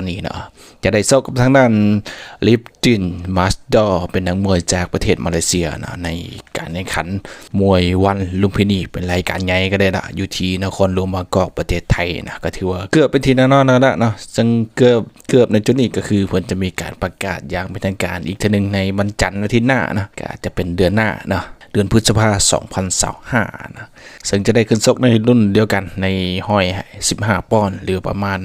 วันนี้เนาะจะได้ซกกับทางด้านลิปตินมาสดอเป็นนักมวยจากประเทศมาเลเซียนะในการแข่งขันมวยวันลุมพินีเป็นรายการใหญ่ก็ได้นะอยู่ที่นครหลวงบางกอกประเทศไทยนะก็ถือว่าเกือบเป็นทีแน่นอนนะเนาะซึ่งเกือบในจุดนี้ก็คือเพิ่นจะมีการประกาศอย่างเป็นทางการอีกทีนึงในวันจันทร์อาทิตย์หน้านะก็จะเป็นเดือนหน้าเนาะเดือนพฤษภาคม2025นะซึ่งจะได้ขึ้นชกในรุ่นเดียวกันในห้อย15ปอนด์หรือประมาณ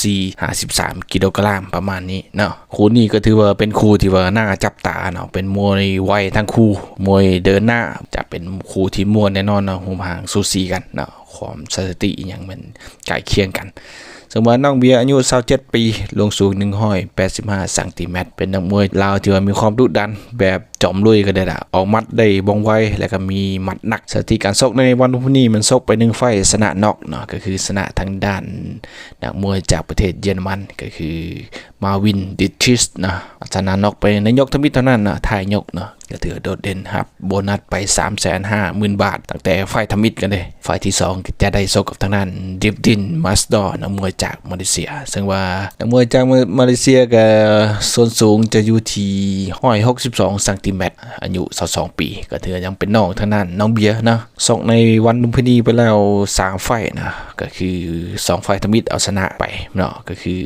54-53กิโลกรัมประมาณนี้เนาะคู่นี้ก็ถือว่าเป็นคู่ที่ว่าน่าจับตาเนาะเป็นมวยไวทั้งคู่มวยเดินหน้าจะเป็นคู่ที่มวยแน่นอนเนาะหูห่างสูสีกันเนาะความสถิติอย่างมันใกล้เคียงกันสมมติน้องเบียร์อายุ27ปีลงสูง185ซนเป็นนักมวยลาวที่ว่ามีความดุดันแบบจอมลุยก็ได้ละออกมัดได้บ้องไวแล้วก็มีมัดหนักสถิติการชกในวันพรุ่งนี้มันชกไป1ไฟชนะน็อกเนาะก็คือชนะทางด้านนักมวยจากประเทศเยอรมันก็คือมาวินดิชิสนะชนะน็อกไปในยกทมิตรเท่านั้นนะท้ายยกเนาะก็ถือโดดเด่นครับโบนัสไป 350,000 บาทตั้งแต่ไฟทมิตรกันเลยไฟที่2จะได้ชกกับทางด้านดิฟดินมาสดอนักมวยจากมาเลเซียซึ่งว่านักมวยจากมาเลเซียก็ส่วนสูงจะอยู่ที่162ซนอายุ22ปีก็ถือยังเป็นน้องทางนั้นน้องเบียร์นะชกในวันลุมพินีไปแล้ว3ไฟนะก็คือ2ไฟทมิตรเอาชนะไปเนาะก็คือ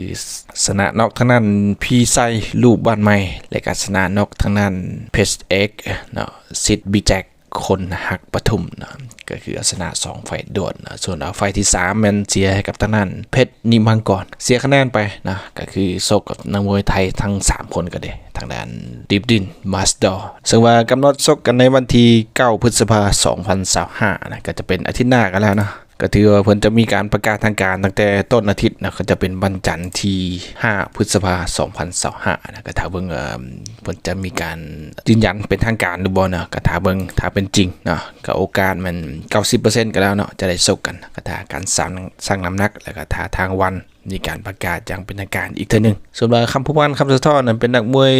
ชนะน็อกทางนั้นพีไซลูกบ้านใหม่และก็ชนะน็อกทางนั้นเพชรเอ็กเนาะซิดบิ๊กแจ็คคนหักปทุมนะก็คือชนะ2ไฟโดดนะส่วนไฟที่3แมนเสียให้กับทางนั้นเพชรนิมังกรเสียคะแนนไปนะก็คือโซกกับนักมวยไทยทั้ง3คนก็ได้ทางด้านดิฟดินมาสดอซึ่งว่ากำหนดชกกันในวันที่9พฤษภาคม2025นะก็จะเป็นอาทิตย์หน้ากันแล้วนะก็ถือว่าเพิ่นจะมีการประกาศทางการตั้งแต่ต้นอาทิตย์นะก็จะเป็นวันจันทร์ที่5พฤษภาคม2025นะก็ถ้าเบิ่งเพิ่นจะมีการยืนยันเป็นทางการหรือบ่นะก็ถ้าเบิ่งถ้าเป็นจริงเนาะก็โอกาสมัน 90% ก็แล้วเนาะจะได้ชกกันก็ถ้าการสร้างน้ำหนักแล้วก็ถ้าทางวันมีการประกาศอย่างเป็นทางการอีกเทื่อนึงส่วนว่าคำพูดคำสะท้อนนั้นเป็นนักมวย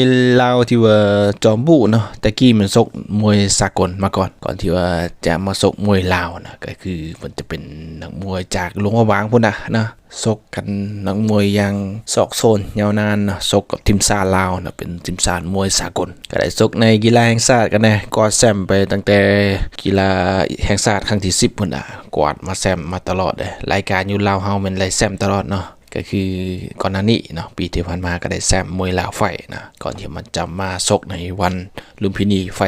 ลาวที่ว่าจอมบุเนาะแต่กี้มันชกมวยสากลมาก่อนที่ว่าจะมาชกมวยลาวนะก็คือมันจะเป็นนักมวยจากหลวงพระบางพุ่นนะชกกันนักมวยอย่างศอกโซนยาวนานนะชกกับทีมชาติลาวนะเป็นทีมชาติมวยสากลก็ได้ชกในกีฬาแห่งชาติกันแน่กวาดแชมป์ไปตั้งแต่กีฬาแห่งชาติครั้งที่10พุ่นน่ะกวาดมาแชมป์มาตลอดเลยรายการอยู่ลาวเฮามันได้แชมป์ตลอดเนาะก็คือก่อนหน้านี้เนาะปีที่ผ่านมาก็ได้แชมป์มวยลาวไฟนะก่อนที่มันจะมาชกในวันลุมพินีไฟ